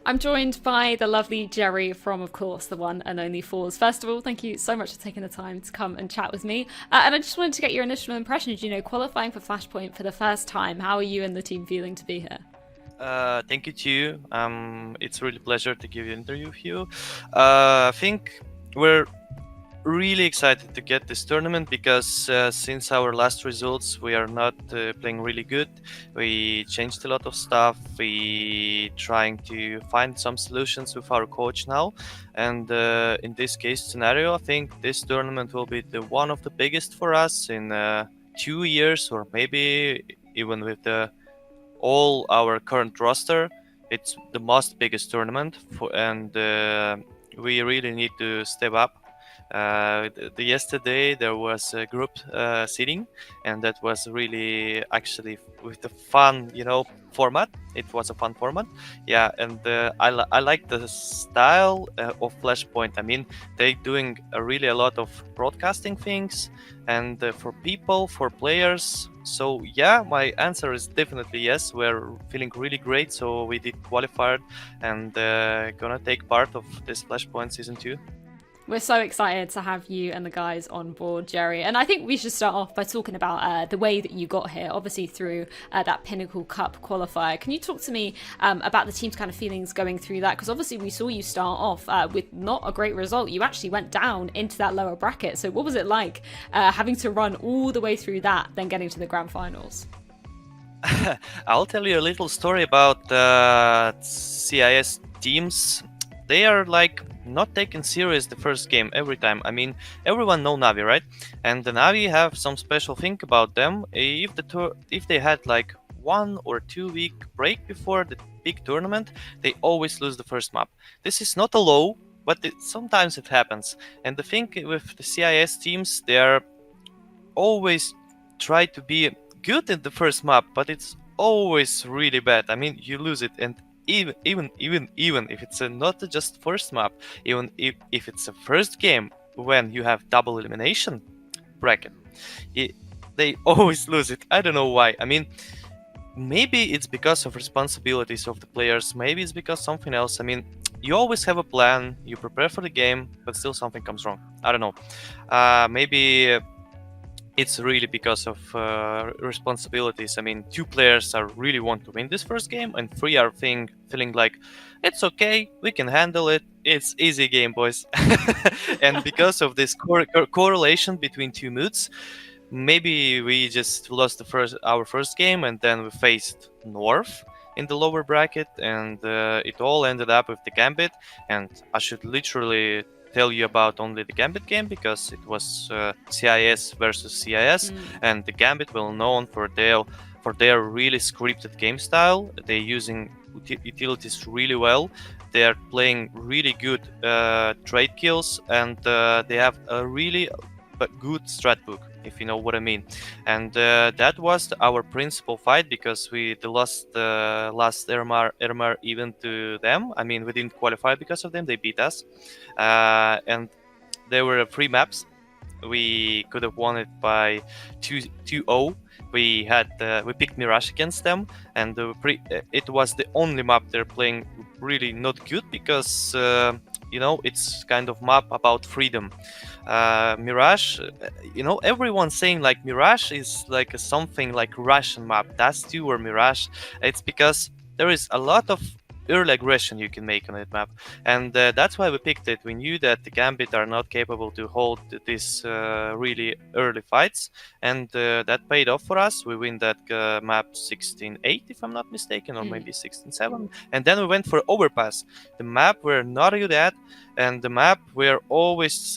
I'm joined by the lovely Jerry from, of course, the one and only forZe. First of all, thank you so much for taking the time to come and chat with me. And I just wanted to get your initial impressions, qualifying for Flashpoint for the first time. How are you and the team feeling to be here? Thank you to you. It's really a pleasure to give you an interview with you. I think we're really excited to get this tournament because since our last results, we are not playing really good. We changed a lot of stuff. We trying to find some solutions with our coach now, and in this case scenario, I think this tournament will be the one of the biggest for us in 2 years, or maybe even with the all our current roster. It's the most biggest tournament, and we really need to step up. Yesterday there was a group sitting, and that was really actually with the fun, format. It was a fun format, yeah, and I like the style of Flashpoint. I mean, they doing really a lot of broadcasting things, and for people, for players. So yeah, my answer is definitely yes. We're feeling really great. So we did qualified and gonna take part of this Flashpoint season 2. We're so excited to have you and the guys on board, Jerry. And I think we should start off by talking about the way that you got here, obviously through that Pinnacle Cup qualifier. Can you talk to me about the team's kind of feelings going through that? Because obviously we saw you start off with not a great result. You actually went down into that lower bracket. So what was it like having to run all the way through that, then getting to the grand finals? I'll tell you a little story about CIS teams. They are like not taking serious the first game every time. I mean, everyone know Navi, right? And the Navi have some special thing about them. If they had like 1 or 2 week break before the big tournament, they always lose the first map. This is not a law, but sometimes it happens. And the thing with the CIS teams, they are always try to be good in the first map, but it's always really bad. I mean, you lose it, and even if it's not just first map, even if it's a first game when you have double elimination bracket, it, they always lose it. I don't know why. I mean, maybe it's because of responsibilities of the players. Maybe it's because something else. I mean, you always have a plan. You prepare for the game, but still something comes wrong. I don't know. Maybe it's really because of responsibilities. I mean, 2 players are really want to win this first game, and 3 are feeling like it's okay, we can handle it. It's easy game, boys. And because of this correlation between 2 moods, maybe we just lost our first game, and then we faced North in the lower bracket, and it all ended up with the Gambit. And I should literally tell you about only the Gambit game because it was CIS versus CIS, and the Gambit well known for their really scripted game style. They're using utilities really well. They are playing really good trade kills, and they have a really good strat book, if you know what I mean. And that was our principal fight because we lost the last RMR even to them. I mean, we didn't qualify because of them. They beat us, and there were 3 maps. We could have won it by 2-0. We picked Mirage against them, and it was the only map they're playing really not good because it's kind of map about freedom. Mirage, everyone's saying like Mirage is like something like Russian map. That's too or Mirage. It's because there is a lot of early aggression you can make on that map, and that's why we picked it. We knew that the Gambit are not capable to hold these really early fights, and that paid off for us. We win that map 16-8 if I'm not mistaken, or maybe 16-7, and then we went for Overpass, the map we're not good at, and the map we're always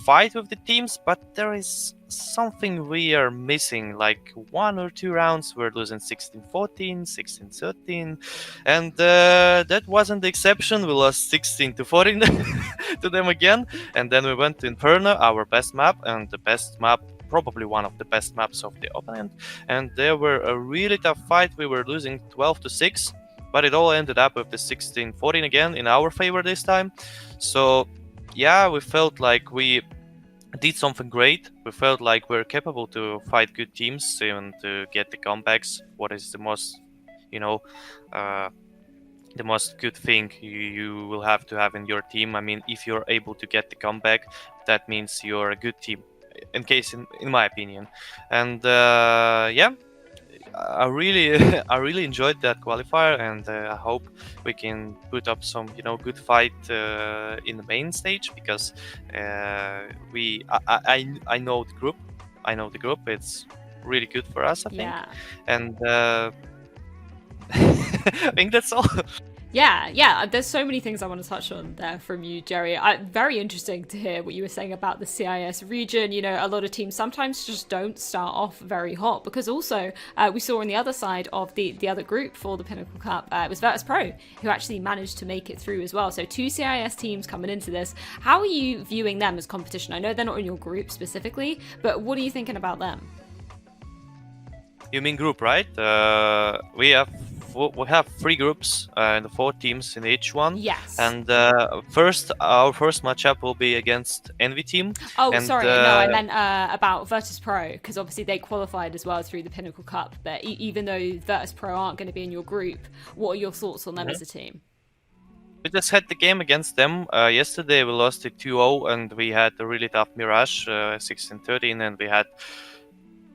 fight with the teams, but there is something we are missing. Like 1 or 2 rounds we're losing 16-14, 16-13, and that wasn't the exception. We lost 16-14 to them again, and then we went to Inferno, our best map, and the best map, probably one of the best maps of the opponent, and there were a really tough fight. We were losing 12-6, but it all ended up with the 16-14 again in our favor this time. So yeah, we felt like we did something great. We felt like we're capable to fight good teams and to get the comebacks. What is the most, uh, the most good thing you will have to have in your team. I mean, if you're able to get the comeback, that means you're a good team. In my opinion, and yeah, I really I really enjoyed that qualifier, and I hope we can put up some good fight in the main stage, because I know the group. I know the group. It's really good for us, I think. Yeah. And I think that's all. Yeah. There's so many things I want to touch on there from you, Jerry. Very interesting to hear what you were saying about the CIS region. A lot of teams sometimes just don't start off very hot, because also we saw on the other side of the other group for the Pinnacle Cup, it was Virtus.pro who actually managed to make it through as well. So 2 CIS teams coming into this. How are you viewing them as competition? I know they're not in your group specifically, but what are you thinking about them? You mean group, right? We have 3 groups and the 4 teams in each one. Yes. And our first matchup will be against Envy team. Oh, and, sorry, no, I meant about Virtus.pro, because obviously they qualified as well through the Pinnacle Cup. But even though Virtus.pro aren't going to be in your group, what are your thoughts on them as a team? We just had the game against them. Yesterday we lost it 2-0, and we had a really tough Mirage, 16-13, and we had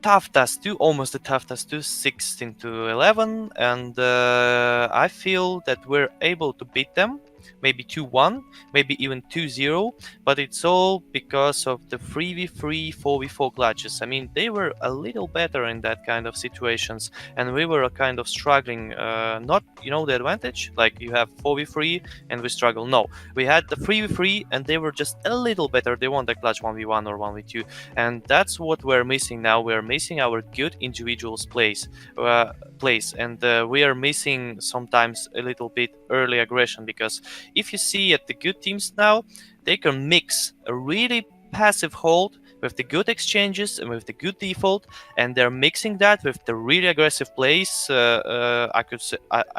tough task 2, almost a tough task 2, 16-11, and I feel that we're able to beat them, maybe 2-1, maybe even 2-0, but it's all because of the 3v3, 4v4 clutches. I mean, they were a little better in that kind of situations, and we were kind of struggling, not, the advantage, like you have 4v3 and we struggle. No, we had the 3v3 and they were just a little better. They won the clutch 1v1 or 1v2, and that's what we're missing now. We're missing our good individuals plays, and we are missing sometimes a little bit early aggression, because if you see at the good teams now, they can mix a really passive hold with the good exchanges and with the good default, and they're mixing that with the really aggressive plays. I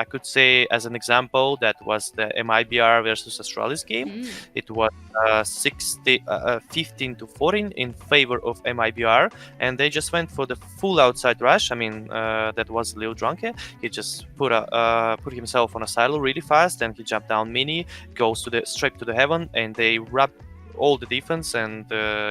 could say as an example, that was the MIBR versus Astralis game. It was 15-14 in favor of MIBR, and they just went for the full outside rush. I mean, that was Lil Drunke. He just put himself on a silo really fast, and he jumped down mini, goes straight to the heaven, and they wrapped all the defense, and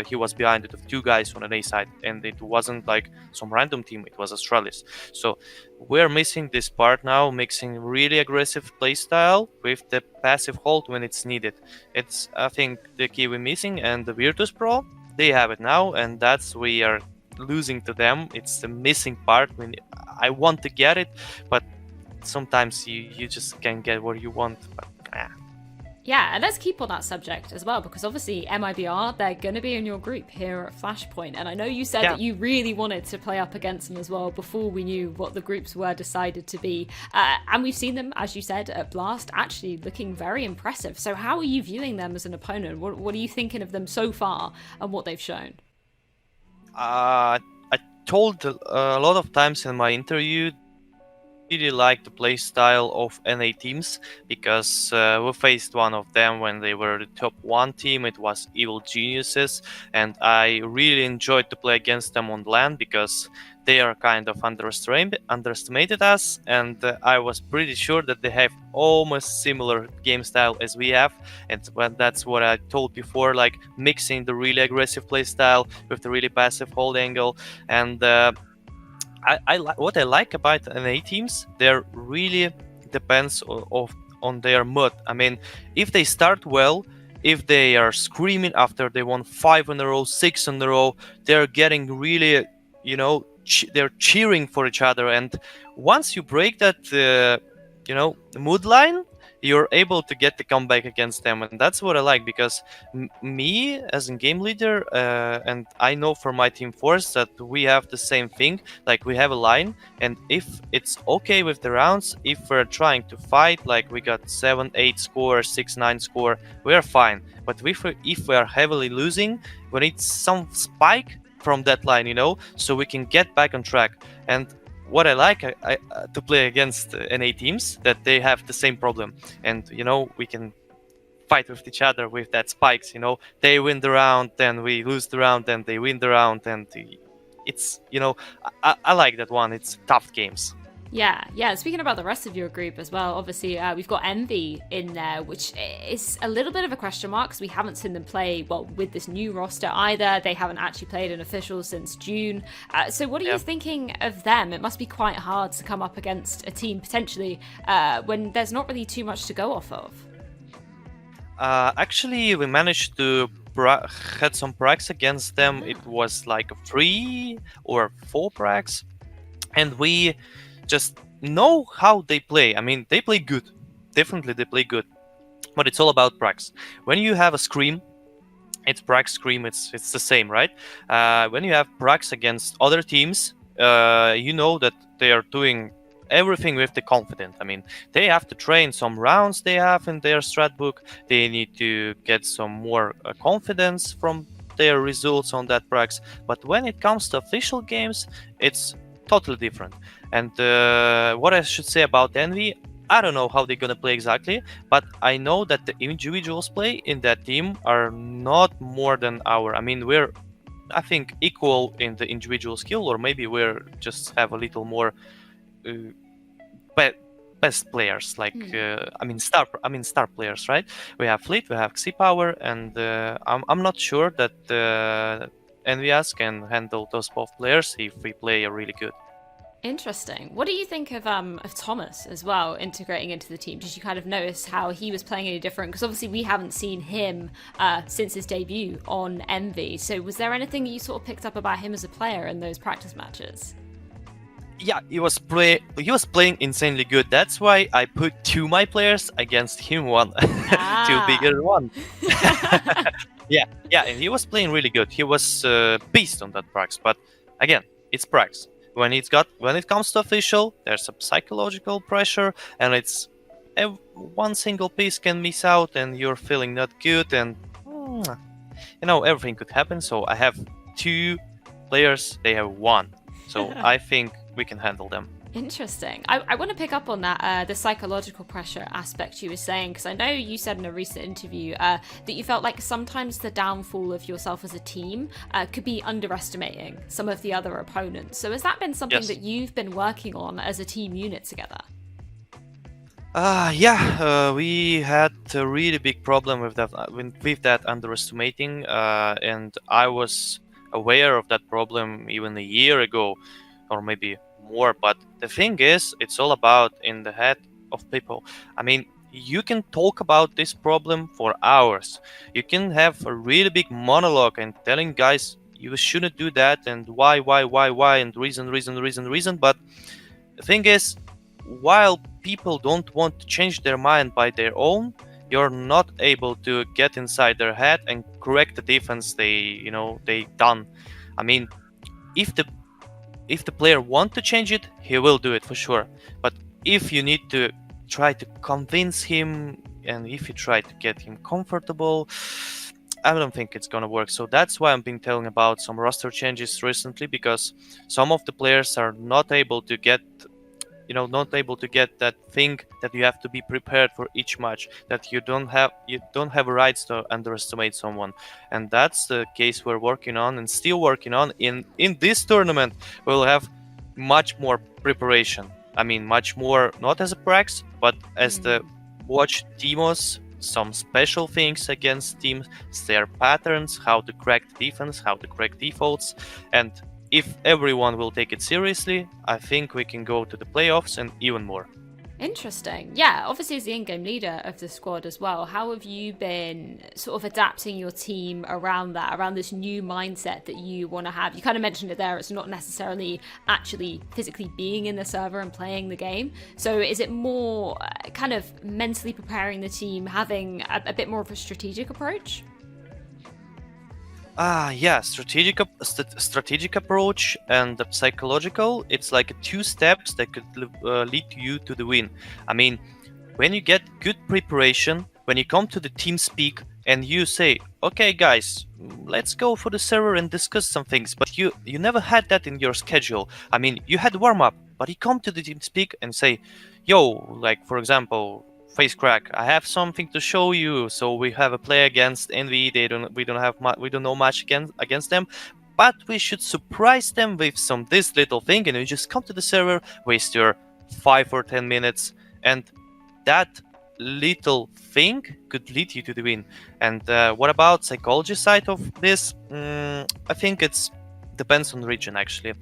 he was behind it with 2 guys on an A side, and it wasn't like some random team, it was Astralis. So we're missing this part now, mixing really aggressive playstyle with the passive hold when it's needed. It's, I think, the key we're missing, and the Virtus.pro, they have it now, and that's we are losing to them. It's the missing part. When I want to get it, but sometimes you just can't get what you want. But, Yeah, and let's keep on that subject as well, because obviously MIBR, they're going to be in your group here at Flashpoint. And I know you said that you really wanted to play up against them as well before we knew what the groups were decided to be. And we've seen them, as you said, at Blast, actually looking very impressive. So how are you viewing them as an opponent? What are you thinking of them so far and what they've shown? I told a lot of times in my interview, really like the play style of NA teams, because we faced one of them when they were the top 1 team. It was Evil Geniuses, and I really enjoyed to play against them on LAN, because they are kind of underestimated us, and I was pretty sure that they have almost similar game style as we have, and that's what I told before, like mixing the really aggressive play style with the really passive hold angle. And what I like about NA teams, they're really depends on their mood. I mean, if they start well, if they are screaming after they won 5 in a row, 6 in a row, they're getting really, they're cheering for each other. And once you break that, mood line, you're able to get the comeback against them, and that's what I like, because me as a game leader, and I know for my team forZe that we have the same thing. Like, we have a line, and if it's okay with the rounds, if we're trying to fight, like we got 7-8 score, 6-9 score, we're fine. But if we are heavily losing, we need some spike from that line, so we can get back on track. And what I like to play against NA teams, that they have the same problem, and we can fight with each other with that spikes. They win the round, then we lose the round, then they win the round, and it's I like that one. It's tough games. Yeah. Speaking about the rest of your group as well, obviously we've got Envy in there, which is a little bit of a question mark because we haven't seen them play well with this new roster either. They haven't actually played an official since June. So what are you thinking of them? It must be quite hard to come up against a team potentially when there's not really too much to go off of. Actually, we managed to had some prags against them. It was like 3 or 4 prags, and we just know how they play. I mean, they play good. Definitely, they play good. But it's all about prags. When you have a scream, it's prag scream. It's the same, right? When you have prags against other teams, you know that they are doing everything with the confidence. I mean, they have to train some rounds they have in their strat book. They need to get some more confidence from their results on that prags. But when it comes to official games, it's totally different. And what I should say about Envy, I don't know how they're gonna play exactly, but I know that the individuals play in that team are not more than our. I mean, we're, I think, equal in the individual skill, or maybe we're just have a little more best players. Like star players, right? We have Fleet, we have Xi Power, and I'm not sure that Envias can handle those both players if we play really good. Interesting. What do you think of Thomas as well, integrating into the team? Did you kind of notice how he was playing any different? Because obviously we haven't seen him since his debut on Envy. So was there anything you sort of picked up about him as a player in those practice matches? Yeah, he was playing insanely good. That's why I put 2 my players against him one. 2 bigger one. yeah, and he was playing really good. He was beast on that prags. But again, it's prags. When it comes to official, there's a psychological pressure, and it's one single piece can miss out, and you're feeling not good, and everything could happen. So I have 2 players, they have 1. So I think we can handle them. Interesting. I want to pick up on that, the psychological pressure aspect you were saying, because I know you said in a recent interview that you felt like sometimes the downfall of yourself as a team could be underestimating some of the other opponents. So has that been something that you've been working on as a team unit together? We had a really big problem with that underestimating, and I was aware of that problem even a year ago, or maybe more. But the thing is, it's all about in the head of people. I mean, you can talk about this problem for hours. You can have a really big monologue and telling guys you shouldn't do that, and why, and reason. But the thing is, while people don't want to change their mind by their own, you're not able to get inside their head and correct the defense they done. I mean, if the player want to change it, he will do it for sure. But if you need to try to convince him, and if you try to get him comfortable, I don't think it's gonna work. So that's why I've been telling about some roster changes recently, because some of the players are not able to get that thing that you have to be prepared for each match, that you don't have rights to underestimate someone. And that's the case we're working on and still working on. In this tournament, we'll have much more preparation. I mean, much more, not as a prax, but as the watch demos, some special things against teams, their patterns, how to crack the defense, how to crack defaults. And if everyone will take it seriously, I think we can go to the playoffs and even more. Interesting. Yeah, obviously as the in-game leader of the squad as well, how have you been sort of adapting your team around this new mindset that you want to have? You kind of mentioned it there, it's not necessarily actually physically being in the server and playing the game. So is it more kind of mentally preparing the team, having a bit more of a strategic approach? Strategic approach and the psychological. It's like 2 steps that could lead you to the win. I mean, when you get good preparation, when you come to the team speak and you say, okay guys, let's go for the server and discuss some things, but you never had that in your schedule. I mean, you had warm up, but you come to the team speak and say, yo, like for example, Face Crack, I have something to show you. So we have a play against Envy. We don't know much against them, but we should surprise them with this little thing. And you just come to the server, waste your 5 or 10 minutes, and that little thing could lead you to the win. And what about psychology side of this? I think it's depends on the region actually.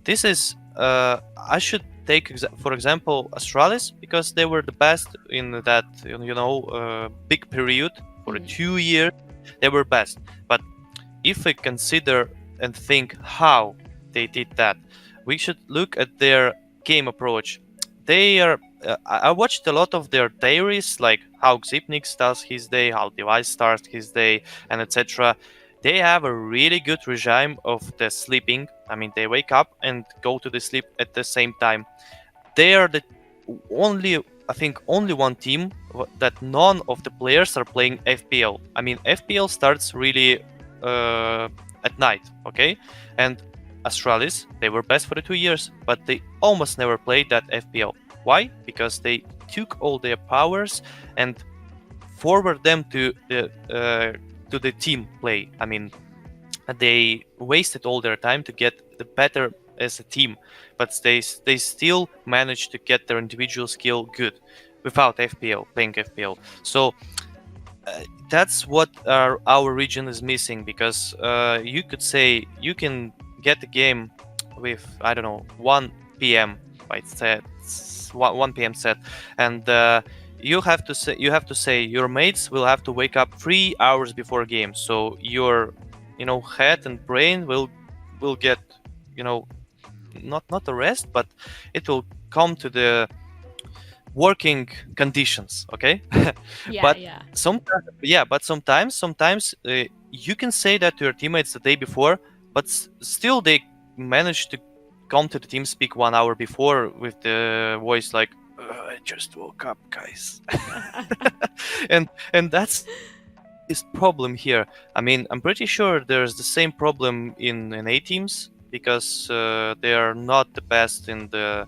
This is I should take for example Astralis, because they were the best in that big period for 2 years. They were best, but if we consider and think how they did that, we should look at their game approach. They are I watched a lot of their diaries, like how Xipnix does his day, how Device starts his day, and etc. They have a really good regime of the sleeping. I mean, they wake up and go to the sleep at the same time. They are the only one team that none of the players are playing FPL. I mean, FPL starts really at night, okay? And Astralis, they were best for the 2 years, but they almost never played that FPL. Why? Because they took all their powers and forward them to the team play. I mean, they wasted all their time to get the better as a team, but they still managed to get their individual skill good without playing FPL. So that's what our region is missing, because you could say you can get the game with 1 p.m. by set, 1 p.m. set, and you have to say your mates will have to wake up 3 hours before a game, so your head and brain will get not the rest, but it will come to the working conditions, okay? But sometimes you can say that to your teammates the day before, but still they manage to come to the team speak 1 hour before with the voice like, I just woke up, guys. and that's this problem here. I mean, I'm pretty sure there's the same problem in A teams, because they are not the best in the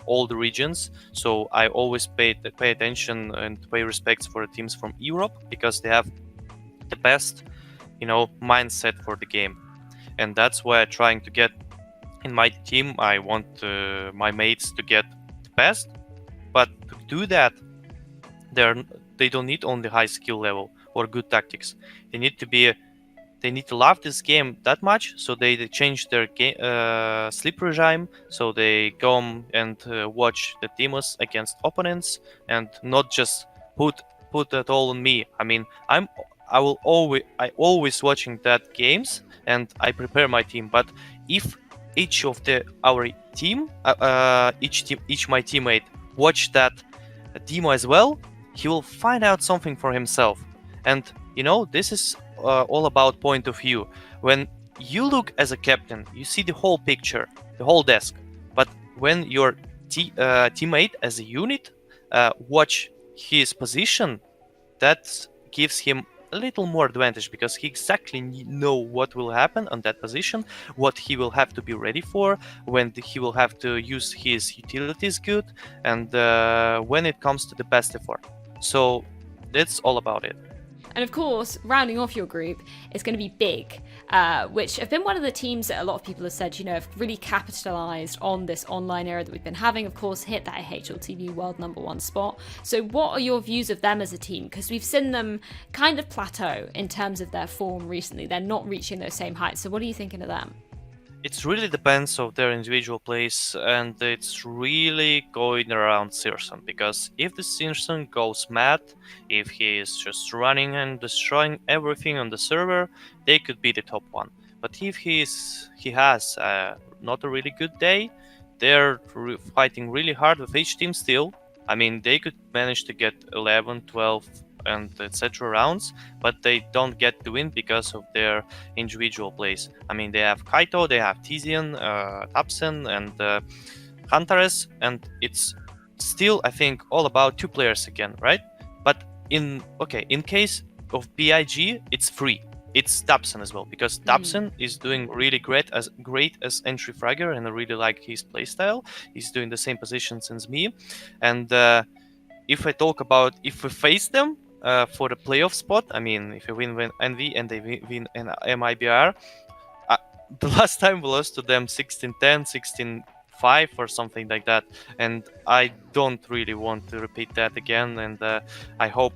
all the regions. So I always pay attention and pay respects for the teams from Europe, because they have the best mindset for the game. And that's why I'm trying to get in my team. I want my mates to get the best, but to do that, they don't need only high skill level or good tactics. They need to love this game that much, so they change their sleep regime, so they go and watch the demos against opponents, and not just put that all on me. I mean, I always watching that games, and I prepare my team. But if each of our team, each my teammate watch that demo as well, he will find out something for himself. And this is all about point of view. When you look as a captain, you see the whole picture, the whole desk. But when your teammate as a unit watch his position, that gives him a little more advantage, because he exactly know what will happen on that position, what he will have to be ready for, when he will have to use his utilities good, and when it comes to the best effort. So that's all about it. And of course, rounding off your group is going to be Big, which have been one of the teams that a lot of people have said, have really capitalized on this online era that we've been having. Of course, hit that HLTV world #1 spot. So what are your views of them as a team? Because we've seen them kind of plateau in terms of their form recently. They're not reaching those same heights. So what are you thinking of them? It really depends of their individual plays, and it's really going around Searson, because if the Searson goes mad, if he is just running and destroying everything on the server, they could be the top one. But if he has not a really good day, they're fighting really hard with each team still. I mean, they could manage to get 11, 12 and etc. rounds, but they don't get the win because of their individual plays. I mean, they have Kaito, they have Tizian, Tapsen, and Hunteress, and it's still, I think, all about 2 players again, right? But in case of BIG, it's free. It's Tapsen as well, because Tapsen is doing really great as entry fragger, and I really like his playstyle. He's doing the same positions as me, and if I talk about if we face them for the playoff spot, I mean, if we win Envy and they win MIBR, the last time we lost to them 16-10, 5 or something like that, and I don't really want to repeat that again. And I hope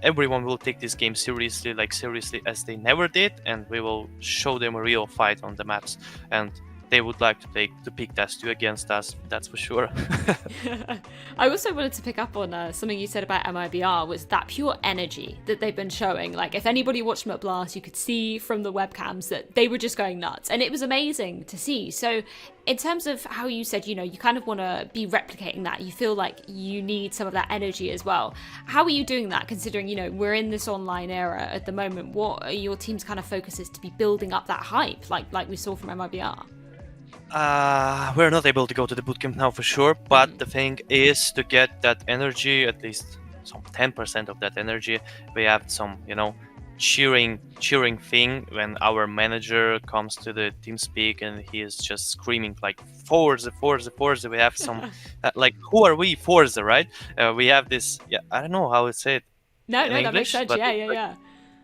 everyone will take this game seriously, like seriously as they never did, and we will show them a real fight on the maps. And they would like to pick us two against us, that's for sure. I also wanted to pick up on something you said about MIBR, was that pure energy that they've been showing. Like, if anybody watched them at Blast, you could see from the webcams that they were just going nuts, and it was amazing to see. So in terms of how you said, you kind of want to be replicating that, you feel like you need some of that energy as well. How are you doing that, considering, we're in this online era at the moment? What are your team's kind of focuses to be building up that hype, like we saw from MIBR? We're not able to go to the bootcamp now for sure, but the thing is to get that energy, at least some 10% of that energy. We have some, cheering thing when our manager comes to the TeamSpeak and he is just screaming like forZe, forZe, forZe. We have some like, who are we? forZe, right? We have this. Yeah, I don't know how to say it. No, English, that makes sense. Yeah.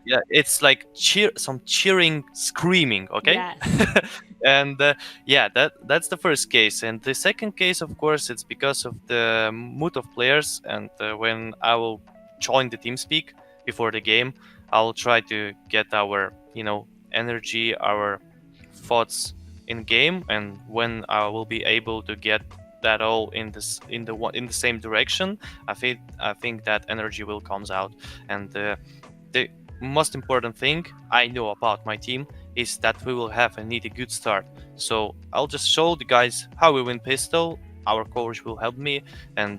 Yeah, it's like some cheering, screaming, okay? Yes. And that's the first case. And the second case, of course, it's because of the mood of players. And when I will join the TeamSpeak before the game, I'll try to get our, energy, our thoughts in game. And when I will be able to get that all in the same direction, I think that energy will comes out. And the most important thing I know about my team is that we will have a good start. So I'll just show the guys how we win pistol. Our coach will help me, and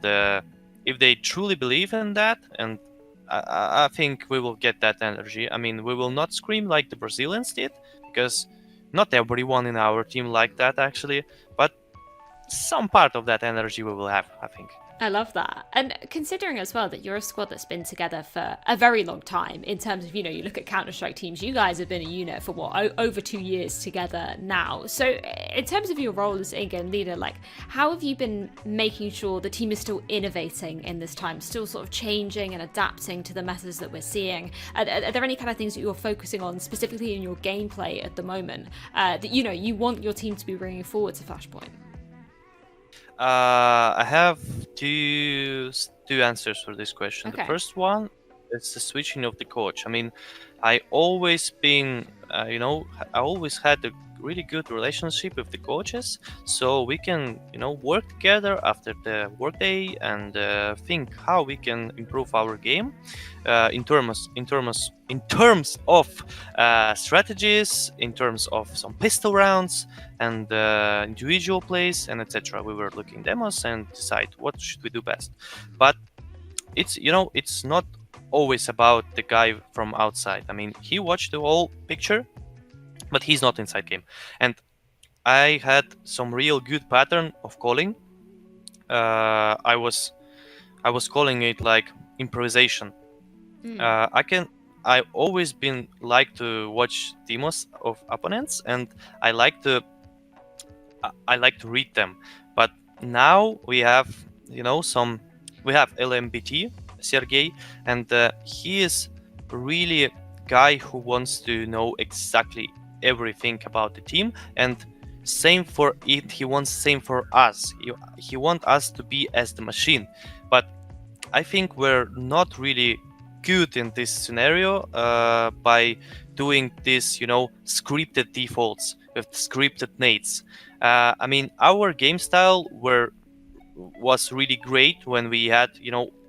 if they truly believe in that, and I think we will get that energy. I mean, we will not scream like the Brazilians did, because not everyone in our team like that actually, but some part of that energy we will have, I think. I love that. And considering as well that you're a squad that's been together for a very long time, in terms of, you look at Counter-Strike teams, you guys have been a unit for over 2 years together now. So in terms of your role as in-game leader, like, how have you been making sure the team is still innovating in this time, still sort of changing and adapting to the methods that we're seeing? Are there any kind of things that you're focusing on specifically in your gameplay at the moment that, you want your team to be bringing forward to Flashpoint? I have two answers for this question. Okay. The first one is the switching of the coach. I mean, I always been, I always had a really good relationship with the coaches, so we can, work together after the workday and think how we can improve our game in terms of strategies, in terms of some pistol rounds and individual plays and etc. We were looking demos and decide what should we do best. But it's not always about the guy from outside. I mean, he watched the whole picture, but he's not inside game. And I had some real good pattern of calling. I was calling it like improvisation. I always been like to watch demos of opponents, and I like to read them. But now we have we have LMBT Sergey, and he is really a guy who wants to know exactly everything about the team, and same for it. He wants same for us. He wants us to be as the machine, but I think we're not really good in this scenario by doing this, scripted defaults with scripted nades. I mean, our game style was really great when we had,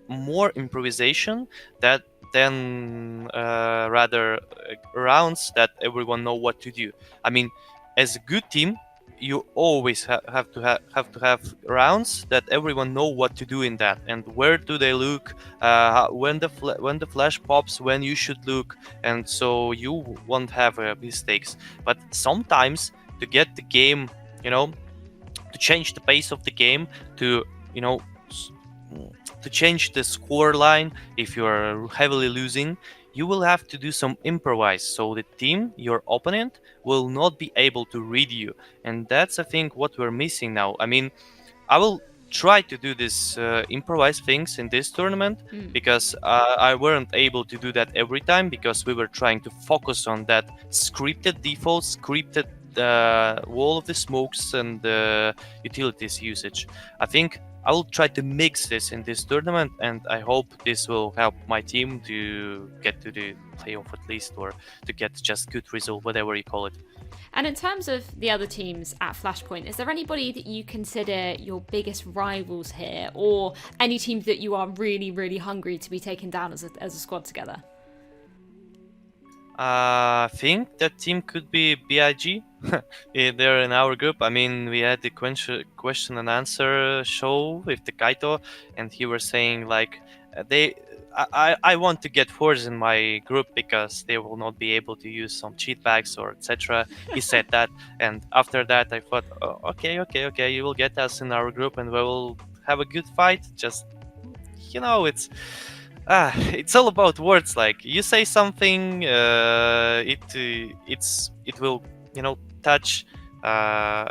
more improvisation than rather rounds that everyone know what to do. I mean, as a good team, you always have to have rounds that everyone know what to do in that, and where do they look, when the flash pops, when you should look, and so you won't have mistakes. But sometimes to get the game, to change the pace of the game, to change the score line if you are heavily losing, you will have to do some improvise, so the team, your opponent, will not be able to read you. And that's, I think, what we're missing now. I mean, I will try to do this improvise things in this tournament, because I weren't able to do that every time, because we were trying to focus on that scripted default, scripted all of the smokes and the utilities usage. I think I will try to mix this in this tournament, and I hope this will help my team to get to the playoff at least, or to get just good result, whatever you call it. And in terms of the other teams at Flashpoint, is there anybody that you consider your biggest rivals here, or any teams that you are really, really hungry to be taken down as a squad together? I think that team could be BIG. They're in our group. I mean, we had the question and answer show with the Kaito, and he was saying like I want to get forZe in my group because they will not be able to use some cheat bags or etc. He said that, and after that I thought, oh, okay, you will get us in our group and we will have a good fight. Just it's all about words. Like you say something, it will touch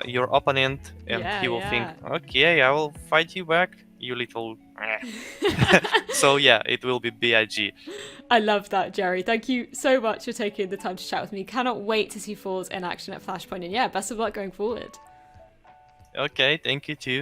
your opponent, and he will think, okay, I will fight you back, you little. So yeah, it will be BIG. I love that, Jerry. Thank you so much for taking the time to chat with me. Cannot wait to see forZe in action at Flashpoint, and yeah, best of luck going forward. Okay, thank you too.